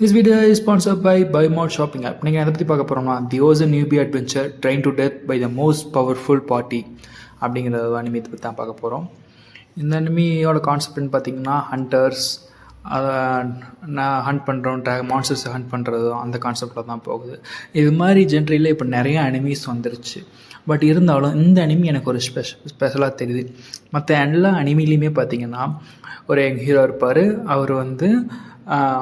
This video is sponsored by BuyMod Shopping App. நீங்கள் எதை பற்றி பார்க்க போகிறோம்னா the Ossan newbie adventure train to death by the most powerful party அப்படிங்கிற அனிமியை பற்றி தான் பார்க்க போகிறோம். இந்த அனிமியோட கான்செப்ட்னு பார்த்தீங்கன்னா ஹண்டர்ஸ், நான் ஹண்ட் பண்ணுறோம், மான்ஸ்டர்ஸை ஹண்ட் பண்ணுறதும் அந்த கான்செப்டில் தான் போகுது. இது மாதிரி ஜென்ரலில் இப்போ நிறைய அனிமீஸ் வந்துருச்சு. பட் இருந்தாலும் இந்த அனிமி எனக்கு ஒரு ஸ்பெஷலாக தெரியுது. மற்ற எல்லா அனிமிலையுமே பார்த்தீங்கன்னா ஒரு யங் ஹீரோ இருப்பார்.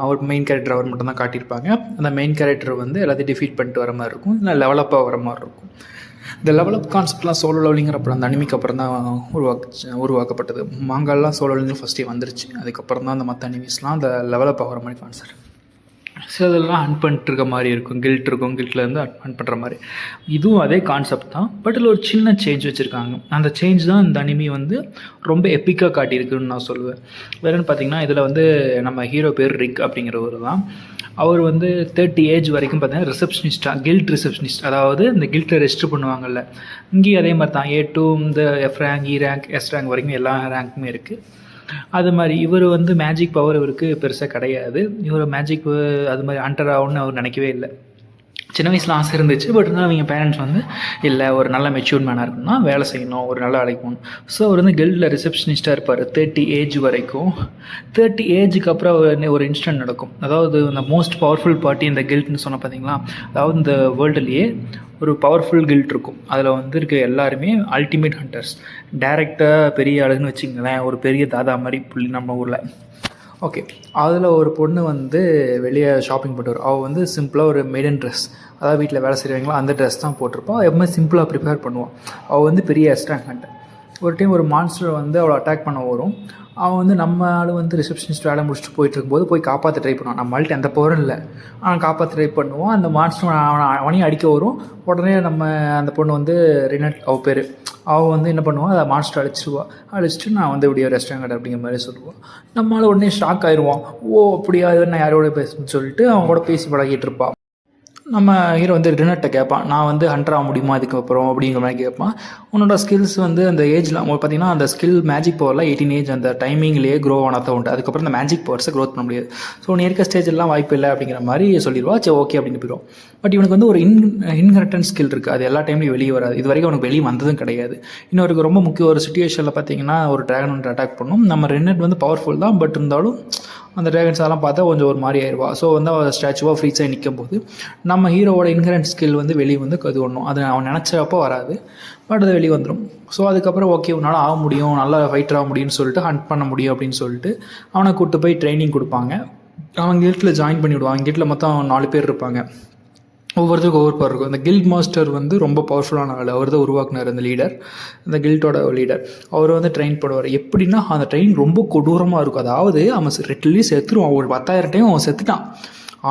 அவர் மெயின் கேரக்டர் அவர் மட்டும் தான் காட்டியிருப்பாங்க. அந்த மெயின் கேரக்டர் எல்லாத்தையும் டிஃபீட் பண்ணிட்டு வர மாதிரி இருக்கும், இல்லை லெவலப்பாக வர மாதிரி இருக்கும். இந்த லெவலப் கான்செப்ட்லாம் சோலோ லெவலிங்கிற அப்புறம் அந்த அனிமிக்கு அப்புறம் தான் உருவாக்கப்பட்டது. மாங்கால்லாம் சோலோ லெவலிங் ஃபஸ்ட்டே வந்துருச்சு. அதுக்கப்புறம் தான் அந்த மற்ற அனிமிஸ்லாம் அந்த லெவலப் ஆகிற மாதிரி கான்செப்ட். சிலதெல்லாம் ஹண்ட் பண்ணிட்டு இருக்க மாதிரி இருக்கும், கில்ட் இருக்கும், கில்ட்லேருந்து ஹண்ட் பண்ணுற மாதிரி. இதுவும் அதே கான்செப்ட் தான், பட் இதில் ஒரு சின்ன சேஞ்ச் வச்சுருக்காங்க. அந்த சேஞ்ச் தான் இந்த அனிமி ரொம்ப எப்பிக்காக காட்டியிருக்குன்னு நான் சொல்லுவேன். வேறுன்னு பார்த்தீங்கன்னா இதில் நம்ம ஹீரோ பேர் ரிக் அப்படிங்கிறவர் தான். அவர் 30 ஏஜ் வரைக்கும் பார்த்தீங்கன்னா ரிசப்ஷனிஸ்டாக, கில்ட் ரிசப்ஷனிஸ்ட், அதாவது இந்த கில்ட்டில் ரெஜிஸ்டர் பண்ணுவாங்கள்ல, இங்கேயும் அதே மாதிரி தான். A2 இந்த F rank, E rank, S rank வரைக்கும் எல்லா ரேங்க்குமே இருக்குது. அது மாதிரி இவர் மேஜிக் பவர் இவருக்கு பெருசாக கிடையாது. இவர் மேஜிக் அது மாதிரி ஹண்டர் ஆகும்னு அவர் நினைக்கவே இல்லை. சின்ன வயசில் ஆசை இருந்துச்சு. பட் இருந்தாலும் அவங்க பேரண்ட்ஸ் இல்லை, ஒரு நல்ல மெச்சூர்ட் மேனாக இருக்குன்னா வேலை செய்யணும், ஒரு நல்ல வேலைக்கு போகணும். ஸோ அவர் கில்டில் ரிசப்ஷனிஸ்ட்டாக இருப்பார் 30 ஏஜ் வரைக்கும். 30 ஏஜுக்கு அப்புறம் ஒரு இன்சிடென்ட் நடக்கும். அதாவது இந்த மோஸ்ட் பவர்ஃபுல் பார்ட்டி இந்த கில்ட்னு சொன்ன பார்த்தீங்களா, அதாவது இந்த வேர்ல்டுலேயே ஒரு பவர்ஃபுல் கில்ட் இருக்கும். அதில் இருக்க எல்லாருமே அல்டிமேட் ஹண்டர்ஸ். டேரெக்டாக பெரிய ஆளுன்னு வச்சுங்களேன், ஒரு பெரிய தாதா மாதிரி புள்ளி நம்ம ஊரில். ஓகே, அதில் ஒரு பொண்ணு வெளியே ஷாப்பிங் பண்ணிட்டு வரும். அவள் சிம்பிளாக ஒரு மெய்டன் ட்ரெஸ், அதாவது வீட்டில் வேலை செய்வாங்களோ அந்த ட்ரெஸ் தான் போட்டிருப்பாள். எப்பவுமே சிம்பிளாக ப்ரிப்பேர் பண்ணுவாள். அவள் பெரிய எஸ்ட்ராங் ஹண்டர். ஒரு டைம் ஒரு மான்ஸ்டர் அவளை அட்டாக் பண்ண வரும். அவன் நம்ம ஆள் ரிசப்ஷனிஸ்ட் வேலை முடிச்சுட்டு போயிட்டு இருக்கும்போது போய் காப்பாற்ற ட்ரை பண்ணுவான். நம்மள்ட்ட எந்த பவரும் இல்லை, அவன் காப்பாற்ற ட்ரை பண்ணுவான். அந்த மான்ஸ்டர் அவனையும் அடிக்க வரும். உடனே நம்ம அந்த பொண்ணு ரினட் அவள் பேர், அவள் என்ன பண்ணுவான், அதை மான்ஸ்டர் அடிச்சுட்டு நான் இப்படி ஒரு ரெஸ்டாரண்ட் அப்படிங்கிற மாதிரி சொல்லுவாள். நம்மளால் உடனே ஷாக் ஆயிடுவான். ஓ அப்படியா, நான் யாரோட பேசுன்னு சொல்லிட்டு அவன் கூட பேசி பழகிட்டு இருப்பான். நம்ம ஹீரோ ரினட்டை கேட்பான், நான் ஹண்டர் ஆக முடியுமா இதுக்கப்புறம் அப்படிங்கிற மாதிரி கேட்பான். உன்னோட ஸ்கில்ஸ் அந்த ஏஜில் பார்த்தீங்கன்னா அந்த ஸ்கில் மேஜிக் பவர்லாம் 18 ஏஜ் அந்த டைமிங்லேயே க்ரோ ஆனதான் உண்டு. அதுக்கப்புறம் அந்த மேஜிக் பவர்ஸை க்ரோத் பண்ண முடியாது. ஸோ நீ இருக்க ஸ்டேஜெல்லாம் வாய்ப்பு இல்லை அப்படிங்கிற மாதிரி சொல்லிடுவா. சரி ஓகே அப்படின்னு போயிடும். பட் இவனுக்கு ஒரு இன்ஹெரிட்டன்ஸ் ஸ்கில் இருக்குது. அது எல்லா டைம்லையும் வெளியே வராது. இது வரைக்கும் அவனுக்கு வெளியே வந்ததும் கிடையாது. இன்னொருக்கு ரொம்ப முக்கிய ஒரு சுச்சுவேஷனில் பார்த்தீங்கன்னா ஒரு ட்ராகன் அட்டாக் பண்ணும். நம்ம ரினட் பவர்ஃபுல் தான், பட் இருந்தாலும் அந்த ட்ராகன்ஸ் அதெல்லாம் பார்த்தா கொஞ்சம் ஒரு மாதிரி ஆயிடுவா. ஸோ அவள் ஸ்டாச்சுவாக ஃப்ரீஸாக நிற்கும் போது நம்ம ஹீரோவோட இன்ஹெரண்ட் ஸ்கில் வெளியே அது ஒன்றும் அது அவன் நினச்சப்போ வராது, பட் அது வெளியே வந்துடும். ஸோ அதுக்கப்புறம் ஓகே உன்னால் ஆக முடியும், நல்லா ஃபைட்டர் ஆக முடியும்னு சொல்லிட்டு ஹண்ட் பண்ண முடியும் அப்படின்னு சொல்லிட்டு அவனை கூப்பிட்டு போய் ட்ரைனிங் கொடுப்பாங்க. அவன் கில்ட்டில் ஜாயின் பண்ணி விடுவான். கில்ட்டில் மொத்தம் 4 பேர் இருப்பாங்க. ஒவ்வொருத்தருக்கும் ஒவ்வொரு பவர் இருக்கும். இந்த கில்ட் மாஸ்டர் ரொம்ப பவர்ஃபுல்லான ஆள். அவர் தான் உருவாக்குனார் அந்த லீடர், அந்த கில்ட்டோட லீடர். அவர் ட்ரெயின் பண்ணுவார். எப்படின்னா அந்த ட்ரெயின் ரொம்ப கொடூரமாக இருக்கும். அதாவது அவன் ரெட்லி செத்துருவான். ஒரு 10,000 டைம் அவன் செத்துட்டான்.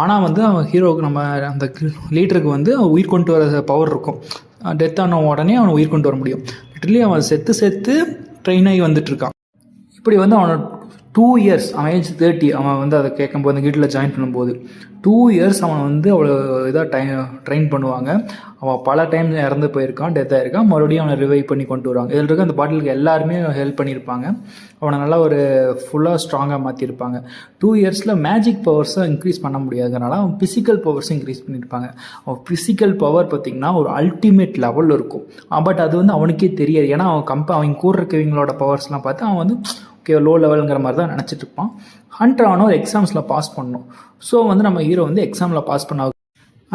ஆனால் அவன் ஹீரோவுக்கு நம்ம அந்த லீடருக்கு அவன் உயிர் கொண்டு வர பவர் இருக்கும். டெத் ஆன உடனே அவனை உயிர் கொண்டு வர முடியும். லிட்டரலி அவன் செத்து ட்ரெயின் ஆகி வந்துட்டுருக்கான். இப்படி அவனோட 2 இயர்ஸ், அவன் ஏஜ் 30. அவன் அதை கேட்கும்போது அந்த கில்ட்டில் ஜாயின் பண்ணும்போது 2 இயர்ஸ் அவன் அவ்வளோ இதாக ட்ரெயின் பண்ணுவாங்க. அவன் பல டைம் இறந்து போயிருக்கான், டெத் ஆகிருக்கான். மறுபடியும் அவனை ரிவைவ் பண்ணி கொண்டு வருவாங்க. இதில் இருக்க அந்த பாட்டிலுக்கு எல்லாருமே ஹெல்ப் பண்ணியிருப்பாங்க. அவனை நல்லா ஒரு ஃபுல்லாக ஸ்ட்ராங்காக மாற்றிருப்பாங்க. 2 இயர்ஸில் மேஜிக் பவர்ஸை இன்க்ரீஸ் பண்ண முடியாததுனால அவன் ஃபிசிக்கல் பவர்ஸும் இன்க்ரீஸ் பண்ணியிருப்பாங்க. அவன் ஃபிசிக்கல் பவர் பார்த்திங்கன்னா ஒரு அல்டிமேட் லெவல் இருக்கும். பட் அது அவனுக்கே தெரியாது. ஏன்னா அவன் கூட இருக்கவங்களோட பவர்ஸ்லாம் பார்த்து அவன் ஓகே லோ லெவலுங்கிற மாதிரி தான் நினச்சிட்டு இருப்பான். ஹண்டர் ஆனோ ஒரு எக்ஸாம்ஸில் பாஸ் பண்ணணும். ஸோ நம்ம ஹீரோ எக்ஸாமில் பாஸ் பண்ண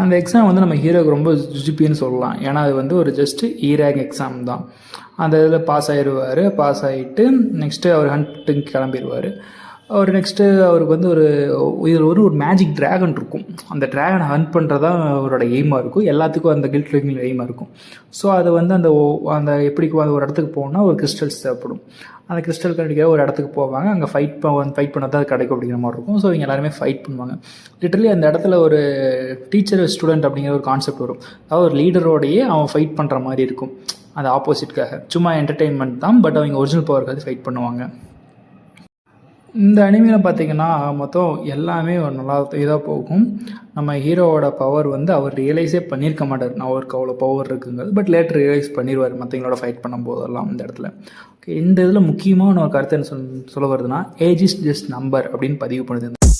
அந்த எக்ஸாம் நம்ம ஹீரோக்கு ரொம்ப ஜிபின்னு சொல்லலாம். ஏன்னா அது ஒரு ஜஸ்ட்டு ரேங்க் எக்ஸாம் தான். அந்த இதில் பாஸ் ஆகிடுவார். பாஸ் ஆகிட்டு நெக்ஸ்ட்டு அவர் ஹண்ட்டுக்கு கிளம்பிடுவார். அவர் நெக்ஸ்ட்டு அவருக்கு இதில் ஒரு மேஜிக் ட்ராகன் இருக்கும். அந்த ட்ராகனை ஹண்ட் பண்ணுறதா அவரோட எய்மாக இருக்கும். எல்லாத்துக்கும் அந்த கில்ட் எய்மாக இருக்கும். ஸோ அது அந்த எப்படி ஒரு இடத்துக்கு போகணுன்னா ஒரு கிறிஸ்டல்ஸ் தேவைப்படும். அந்த கிறிஸ்டல் கிடைக்கிற ஒரு இடத்துக்கு போவாங்க. அங்கே ஃபைட் பண்ணால் தான் அது கிடைக்கும் அப்படிங்கிற மாதிரி இருக்கும். ஸோ இவங்க எல்லாருமே ஃபைட் பண்ணுவாங்க. லிட்டரலி அந்த இடத்துல ஒரு டீச்சர் ஸ்டூடெண்ட் அப்படிங்கிற ஒரு கான்செப்ட் வரும். அதாவது ஒரு லீடரோடையே அவன் ஃபைட் பண்ணுற மாதிரி இருக்கும். அது ஆப்போசிட்காக சும்மா என்டர்டெயின்மெண்ட் தான், பட் அவங்க ஒரிஜினல் பவருக்காக ஃபைட் பண்ணுவாங்க. இந்த அனிமையில் பார்த்திங்கன்னா மொத்தம் எல்லாமே ஒரு நல்லா இதாக போகும். நம்ம ஹீரோவோட பவர் அவர் ரியலைஸே பண்ணியிருக்க மாட்டார், நான் அவருக்கு அவ்வளோ பவர் இருக்குங்கிறது. பட் லேட்டர் ரியலைஸ் பண்ணிடுவார் மற்றவங்களோட ஃபைட் பண்ணும்போதெல்லாம் இந்த இடத்துல. ஓகே, இந்த இதில் முக்கியமான ஒரு கருத்து என்ன சொல்ல வருதுன்னா, ஏஜ் இஸ் ஜஸ்ட் நம்பர் அப்படின்னு பதிவு பண்ணுது.